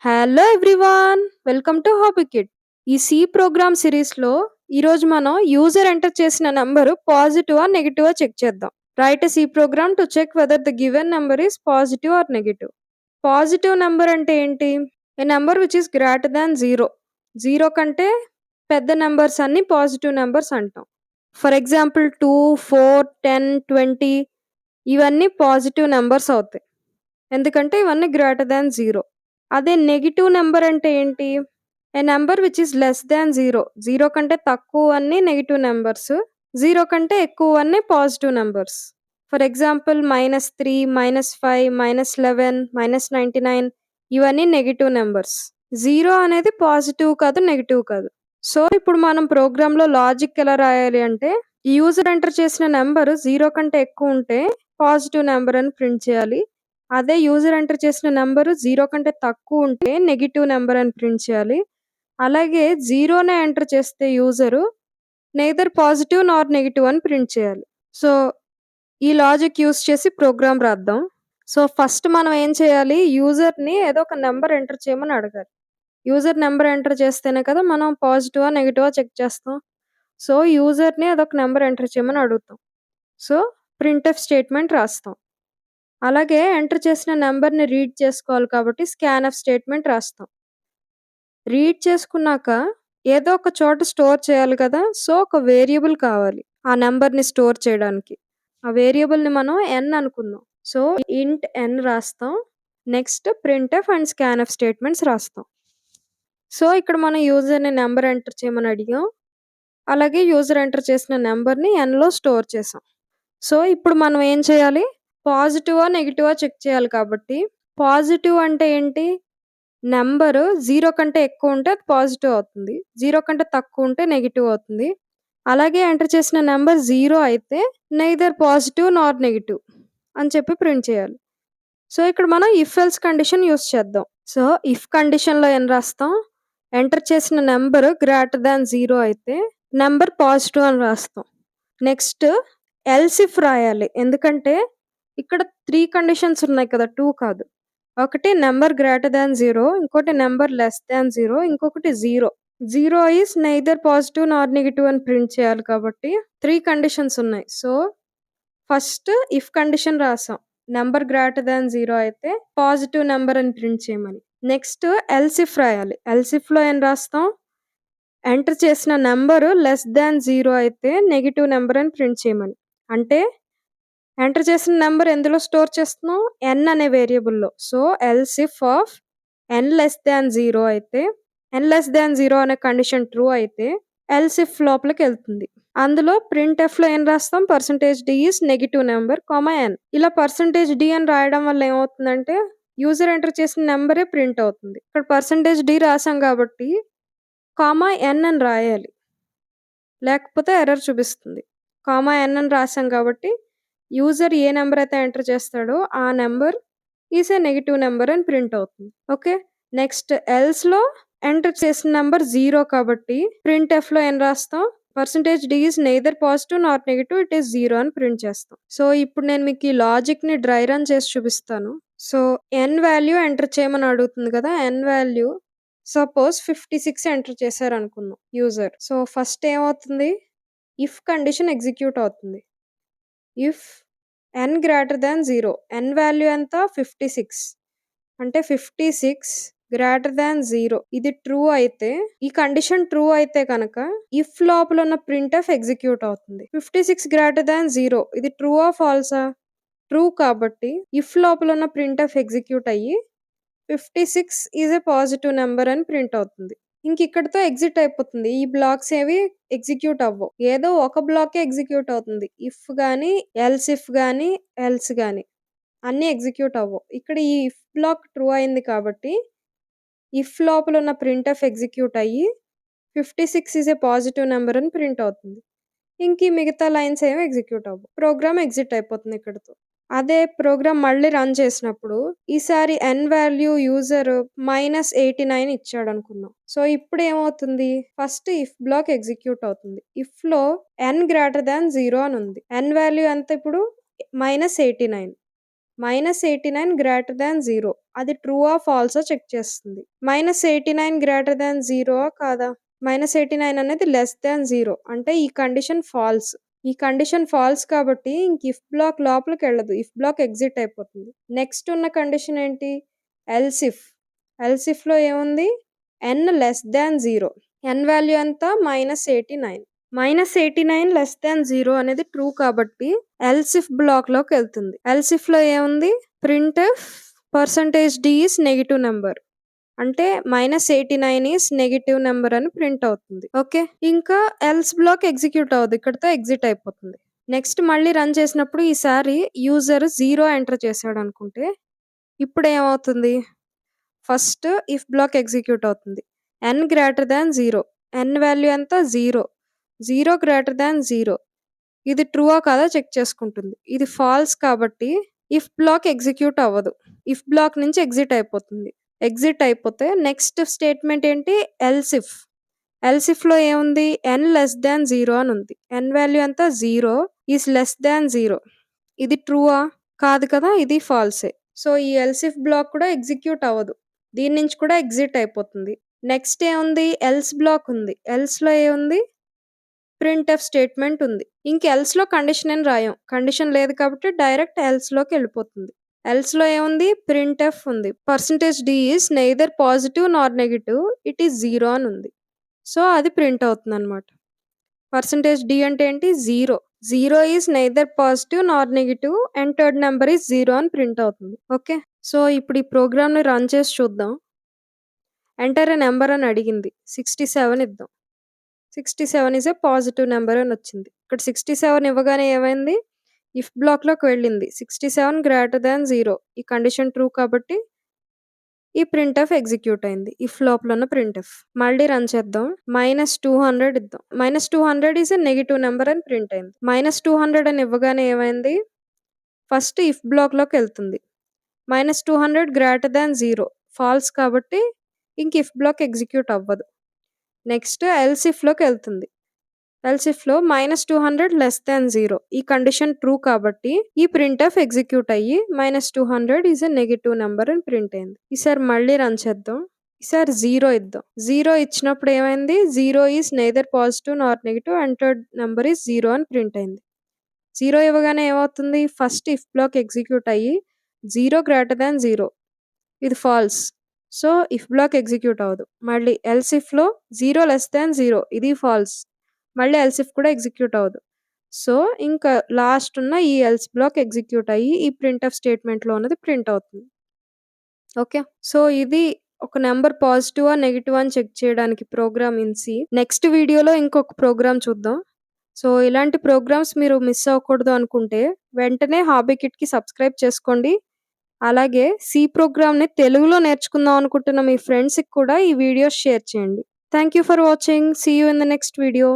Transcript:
Hello everyone! Welcome to Hobby Kid. ఈ C program సిరీస్‌లో ఈరోజు మనం యూజర్ ఎంటర్ చేసిన నంబరు పాజిటివా? నెగెటివా? చెక్ చేద్దాం. Write a C program to check whether the given number is positive or negative. Positive number అంటే ఏంటి? A number which is greater than 0. 0 కంటే పెద్ద నంబర్స్ అన్నీ పాజిటివ్ నంబర్స్ అంటాం. ఫర్ ఎగ్జాంపుల్ 2, 4, 10, 20 ఇవన్నీ పాజిటివ్ నంబర్స్ అవుతాయి. ఎందుకంటే ఇవన్నీ గ్రేటర్ థాన్ 0. అదే నెగెటివ్ నంబర్ అంటే ఏంటి? A number which is less than 0. 0 కంటే తక్కువన్నీ నెగెటివ్ నంబర్స్. 0 కంటే ఎక్కువన్నీ పాజిటివ్ నంబర్స్. ఫర్ ఎగ్జాంపుల్ -3, -5, -11, -99 ఇవన్నీ నెగెటివ్ నంబర్స్. 0 అనేది పాజిటివ్ కాదు, నెగెటివ్ కాదు. సో, ఇప్పుడు మనం ప్రోగ్రామ్‌లో లాజిక్ ఎలా రాయాలి అంటే, యూజర్ ఎంటర్ చేసిన నంబర్ 0 కంటే ఎక్కువుంటే పాజిటివ్ నంబర్ అని ప్రింట్ చేయాలి. అదే యూజర్ ఎంటర్ చేసిన నంబరు 0 కంటే తక్కువుంటే నెగెటివ్ నంబర్ అని ప్రింట్ చేయాలి. అలాగే 0నే ఎంటర్ చేస్తే యూజరు నెయిదర్ పాజిటివ్ నార్ నెగెటివ్ అని ప్రింట్ చేయాలి. సో, ఈ లాజిక్ యూజ్ చేసి ప్రోగ్రామ్ రాద్దాం. సో, ఫస్ట్ మనం ఏం చేయాలి? యూజర్‌ని ఏదో ఒక నంబర్ ఎంటర్ చేయమని అడగాలి. యూజర్ నంబర్ ఎంటర్ చేస్తేనే కదా మనం పాజిటివా? నెగెటివా? చెక్ చేస్తాం. సో, యూజర్‌ని అదొక నంబర్ ఎంటర్ చేయమని అడుగుతాం. సో, ప్రింట్ఎఫ్ స్టేట్మెంట్ రాస్తాం. అలాగే ఎంటర్ చేసిన నంబర్‌ని రీడ్ చేసుకోవాలి కాబట్టి స్కాన్‌ఎఫ్ స్టేట్మెంట్ రాస్తాం. రీడ్ చేసుకున్నాక ఏదో ఒక చోట స్టోర్ చేయాలి కదా! సో, ఒక వేరియబుల్ కావాలి ఆ నంబర్‌ని స్టోర్ చేయడానికి. ఆ వేరియబుల్‌ని మనం n అనుకుందాం. సో, ఇంట్ n రాస్తాం. Next printf and scanf statements రాస్తాం. సో, ఇక్కడ మనం యూజర్‌ని నంబర్ ఎంటర్ చేయమని అడిగాం. అలాగే యూజర్ ఎంటర్ చేసిన నంబర్‌ని nలో స్టోర్ చేసాం. సో, ఇప్పుడు మనం ఏం చేయాలి? పాజిటివా? నెగెటివా? చెక్ చేయాలి కాబట్టి పాజిటివ్ అంటే ఏంటి? నంబరు 0 కంటే ఎక్కువుంటే అది పాజిటివ్ అవుతుంది. 0 కంటే తక్కువుంటే నెగెటివ్ అవుతుంది. అలాగే ఎంటర్ చేసిన నంబర్ 0 అయితే నెయిదర్ పాజిటివ్ నార్ నెగెటివ్ అని చెప్పి ప్రింట్ చేయాలి. సో, ఇక్కడ మనం ఇఫ్ ఎల్స్ కండిషన్ యూజ్ చేద్దాం. సో, ఇఫ్ కండిషన్‌లో ఏం రాస్తాం? ఎంటర్ చేసిన నంబర్ గ్రేటర్ థాన్ 0 అయితే నంబర్ పాజిటివ్ అని రాస్తాం. నెక్స్ట్ ఎల్స్ ఇఫ్ రాయాలి. ఎందుకంటే ఇక్కడ 3 కండిషన్స్ ఉన్నాయి కదా! 2 కాదు. ఒకటి నంబర్ గ్రేటర్ థాన్ 0, ఇంకోటి నంబర్ లెస్ థాన్ 0, ఇంకొకటి 0. 0 is neither positive Nar negative అని ప్రింట్ చేయాలి కాబట్టి 3 కండిషన్స్ ఉన్నాయి. సో, ఫస్ట్ ఇఫ్ కండిషన్ రాసాం. నంబర్ గ్రేటర్ థాన్ 0 అయితే పాజిటివ్ నంబర్ అని ప్రింట్ చేయమని. నెక్స్ట్ ఎల్స్ ఇఫ్ రాయాలి. ఎల్స్ ఇఫ్‌లో ఏం రాస్తాం? ఎంటర్ చేసిన నంబరు లెస్ థాన్ 0 అయితే నెగెటివ్ నంబర్ అని ప్రింట్ చేయమని. అంటే ఎంటర్ చేసిన నంబర్ ఎందులో స్టోర్ చేస్తున్నాం? n అనే వేరియబుల్‌లో. So, else if of n less than 0 అయితే n లెస్ థాన్ 0 అనే కండిషన్ ట్రూ అయితే ఎల్స్ ఇఫ్ లోపలికెళ్తుంది. అందులో ప్రింట్ఎఫ్‌లో ఏం రాస్తాం? %d is negative number, n. ఇలా %d అని రాయడం వల్ల ఏమవుతుందంటే యూజర్ ఎంటర్ చేసిన నంబరే ప్రింట్ అవుతుంది. ఇక్కడ %d రాసాం కాబట్టి n అని రాయాలి. లేకపోతే ఎర్రర్ చూపిస్తుంది. n అని రాసాం కాబట్టి యూజర్ ఏ నంబర్ అయితే ఎంటర్ చేస్తాడో ఆ number is a negative number అని ప్రింట్ అవుతుంది. ఓకే. నెక్స్ట్ ఎల్స్‌లో ఎంటర్ చేసిన నంబర్ 0 కాబట్టి ప్రింట్ఎఫ్‌లో ఏం రాస్తాం? %d is neither positive Nar negative, it is 0 అని ప్రింట్ చేస్తాం. సో, ఇప్పుడు నేను మీకు ఈ లాజిక్‌ని డ్రై రన్ చేసి చూపిస్తాను. సో, n వాల్యూ ఎంటర్ చేయమని అడుగుతుంది కదా! n వాల్యూ సపోజ్ 56 ఎంటర్ చేశారనుకుందాం యూజర్. సో, ఫస్ట్ ఏమవుతుంది? ఇఫ్ కండిషన్ ఎగ్జిక్యూట్ అవుతుంది. If n greater than 0 n value ఎంత? 56 అంటే 56 గ్రేటర్ థాన్ 0 ఇది ట్రూ అయితే ఈ కండిషన్ ట్రూ అయితే కనుక ఇఫ్ లోపల ఉన్న ప్రింట్ఎఫ్ ఎగ్జిక్యూట్ అవుతుంది. 56 గ్రేటర్ థాన్ 0 ఇది ట్రూఆ? ఫాల్సా? ట్రూ కాబట్టి ఇఫ్ లోపల ఉన్న ప్రింట్ఎఫ్ ఎగ్జిక్యూట్ అయ్యి 56 ఈజ్ ఎ పాజిటివ్ నంబర్ అని ప్రింట్ అవుతుంది. ఇంకిక్కడితో ఎగ్జిట్ అయిపోతుంది. ఈ బ్లాక్స్ ఏవి ఎగ్జిక్యూట్ అవ్వవు. ఏదో ఒక బ్లాకే ఎగ్జిక్యూట్ అవుతుంది. ఇఫ్ గాని, ఎల్స్ ఇఫ్ గాని, ఎల్స్ గాని అన్నీ ఎగ్జిక్యూట్ అవ్వవు. ఇక్కడ ఈ ఇఫ్ బ్లాక్ ట్రూ అయింది కాబట్టి ఇఫ్ లోపల ఉన్న ప్రింట్ఎఫ్ ఎగ్జిక్యూట్ అయ్యి 56 ఈజ్ ఎ పాజిటివ్ నంబర్ అని ప్రింట్ అవుతుంది. ఈ మిగతా లైన్స్ ఏమి ఎగ్జిక్యూట్ అవ్వవు. ప్రోగ్రామ్ ఎగ్జిట్ అయిపోతుంది ఇక్కడితో. అదే ప్రోగ్రామ్ మళ్ళీ రన్ చేసినప్పుడు ఈసారి n వాల్యూ యూజర్ -89 ఇచ్చాడనుకుందాం. సో, ఇప్పుడేమవుతుంది? ఫస్ట్ ఇఫ్ బ్లాక్ ఎగ్జిక్యూట్ అవుతుంది. ఇఫ్‌లో n గ్రేటర్ థాన్ 0 అని ఉంది. n వాల్యూ ఎంత ఇప్పుడు? -89. -89 గ్రేటర్ దాన్ 0 అది ట్రూఆ ఫాల్సా చెక్ చేస్తుంది. -89 గ్రేటర్ దాన్ 0 కాదా? -89 అనేది లెస్ దాన్ 0 అంటే ఈ కండిషన్ ఫాల్స్. ఈ కండిషన్ ఫాల్స్ కాబట్టి ఇంక ఇఫ్ బ్లాక్ లోపలికెళ్ళదు. ఇఫ్ బ్లాక్ ఎగ్జిట్ అయిపోతుంది. నెక్స్ట్ ఉన్న కండిషన్ ఏంటి? Else if. ఎల్స్ ఇఫ్‌లో ఏముంది? n less than 0. n value ఎంత? -89. -89 లెస్ దాన్ 0 అనేది ట్రూ కాబట్టి ఎల్స్ ఇఫ్ బ్లాక్‌లోకెళ్తుంది. ఎల్స్ ఇఫ్‌లో ఏముంది? Printf %d is negative number. అంటే -89 ఈస్ నెగెటివ్ నంబర్ అని ప్రింట్ అవుతుంది. ఓకే. ఇంకా ఎల్స్ బ్లాక్ ఎగ్జిక్యూట్ అవ్వదు. ఇక్కడితో ఎగ్జిట్ అయిపోతుంది. నెక్స్ట్ మళ్ళీ రన్ చేసినప్పుడు ఈసారి యూజర్ 0 ఎంటర్ చేశాడనుకుంటే ఇప్పుడేమవుతుంది? ఫస్ట్ ఇఫ్ బ్లాక్ ఎగ్జిక్యూట్ అవుతుంది. n greater than 0. n value ఎంత? 0. 0 గ్రేటర్ దాన్ 0. ఇది ట్రూఆ కాదా చెక్ చేసుకుంటుంది. ఇది ఫాల్స్ కాబట్టి ఇఫ్ బ్లాక్ ఎగ్జిక్యూట్ అవ్వదు. ఇఫ్ బ్లాక్ నుంచి ఎగ్జిట్ అయిపోతుంది. ఎగ్జిట్ అయిపోతే నెక్స్ట్ స్టేట్మెంట్ ఏంటి? Else if. ఎల్స్ ఇఫ్‌లో ఏముంది? n లెస్ దాన్ 0 అని ఉంది. n వాల్యూ ఎంత? 0 ఈస్ లెస్ దాన్ 0. ఇది ట్రూఆ? కాదు కదా! ఇది ఫాల్సే. సో, ఈ ఎల్స్ ఇఫ్ బ్లాక్ కూడా ఎగ్జిక్యూట్ అవ్వదు. దీని నుంచి కూడా ఎగ్జిట్ అయిపోతుంది. నెక్స్ట్ ఏముంది? ఎల్స్ బ్లాక్ ఉంది. ఎల్స్‌లో ఏముంది? ప్రింట్‌ఎఫ్ స్టేట్మెంట్ ఉంది. ఇంక ఎల్స్‌లో కండిషన్ అని రాయం. కండిషన్ లేదు కాబట్టి డైరెక్ట్ ఎల్స్‌లోకెళ్ళిపోతుంది. ఎల్స్‌లో ఏముంది? ప్రింట్‌ఎఫ్ ఉంది. %d is neither positive Nar negative. It is 0 అని ఉంది. సో, అది ప్రింట్ అవుతుందన్నమాట. %d అంటే ఏంటి? 0. 0 is neither positive Nar negative. Entered number is 0 అని ప్రింట్ అవుతుంది. ఓకే. సో, ఇప్పుడు ఈ ప్రోగ్రామ్‌ని రన్ చేసి చూద్దాం. ఎంటర్ ఎ నంబర్ అని అడిగింది. 67 ఇద్దాం. 67 ఈస్ ఎ పాజిటివ్ నంబర్ అని వచ్చింది. ఇక్కడ 67 ఇవ్వగానే ఏమైంది? ఇఫ్ బ్లాక్‌లోకి వెళ్ళింది. 67 గ్రేటర్ దాన్ 0 ఈ కండిషన్ ట్రూ కాబట్టి ఈ ప్రింట్‌ఎఫ్ ఎగ్జిక్యూట్ అయింది. ఇఫ్ లోపల ఉన్న ప్రింట్‌ఎఫ్. మళ్ళీ రన్ చేద్దాం. -200 ఇద్దాం. -200 ఈస్ ఎ నెగెటివ్ నంబర్ అని ప్రింట్ అయింది. -200 అని ఇవ్వగానే ఏమైంది? ఫస్ట్ ఇఫ్ బ్లాక్‌లోకెళ్తుంది. -200 గ్రేటర్ దాన్ 0 ఫాల్స్ కాబట్టి ఇంక ఇఫ్ బ్లాక్ ఎగ్జిక్యూట్ అవ్వదు. నెక్స్ట్ ఎల్స్ ఇఫ్‌లోకెళ్తుంది. ఎల్స్ ఇఫ్‌లో -200 లెస్ దాన్ 0 ఈ కండిషన్ ట్రూ కాబట్టి ఈ ప్రింట్‌ఎఫ్ ఎగ్జిక్యూట్ అయ్యి -200 ఈస్ ఎ నెగెటివ్ నంబర్ అని ప్రింట్ అయింది. ఈసారి మళ్ళీ రన్ చేద్దాం. ఈసారి 0 ఇద్దాం. 0 ఇచ్చినప్పుడు ఏమైంది? 0 is neither positive Nar negative. Entered number is 0 అని ప్రింట్ అయింది. 0 ఇవ్వగానే ఏమవుతుంది? ఫస్ట్ ఇఫ్ బ్లాక్ ఎగ్జిక్యూట్ అయ్యి 0 గ్రేటర్ దాన్ 0 ఇది false. So, if block execute అవ్వదు. మళ్ళీ ఎల్స్ ఇఫ్‌లో 0 లెస్ దాన్ 0 ఇది ఫాల్స్. మళ్ళీ ఎల్స్ ఇఫ్ కూడా ఎగ్జిక్యూట్ అవ్వదు. సో, ఇంకా లాస్ట్ ఉన్న ఈ ఎల్స్ బ్లాక్ ఎగ్జిక్యూట్ అయ్యి ఈ ప్రింట్‌ఎఫ్ స్టేట్మెంట్‌లో ఉన్నది ప్రింట్ అవుతుంది. ఓకే. సో, ఇది ఒక నంబర్ పాజిటివా? నెగెటివా? అని చెక్ చేయడానికి ప్రోగ్రామ్ ఇన్ సి. నెక్స్ట్ వీడియోలో ఇంకొక ప్రోగ్రామ్ చూద్దాం. సో, ఇలాంటి ప్రోగ్రామ్స్ మీరు మిస్ అవ్వకూడదు అనుకుంటే వెంటనే హాబీ కిట్‌కి సబ్స్క్రైబ్ చేసుకోండి. అలాగే సి ప్రోగ్రామ్‌ని తెలుగులో నేర్చుకుందాం అనుకుంటున్న మీ ఫ్రెండ్స్‌కి కూడా ఈ వీడియోస్ షేర్ చేయండి. Thank you for watching. See you in the next video.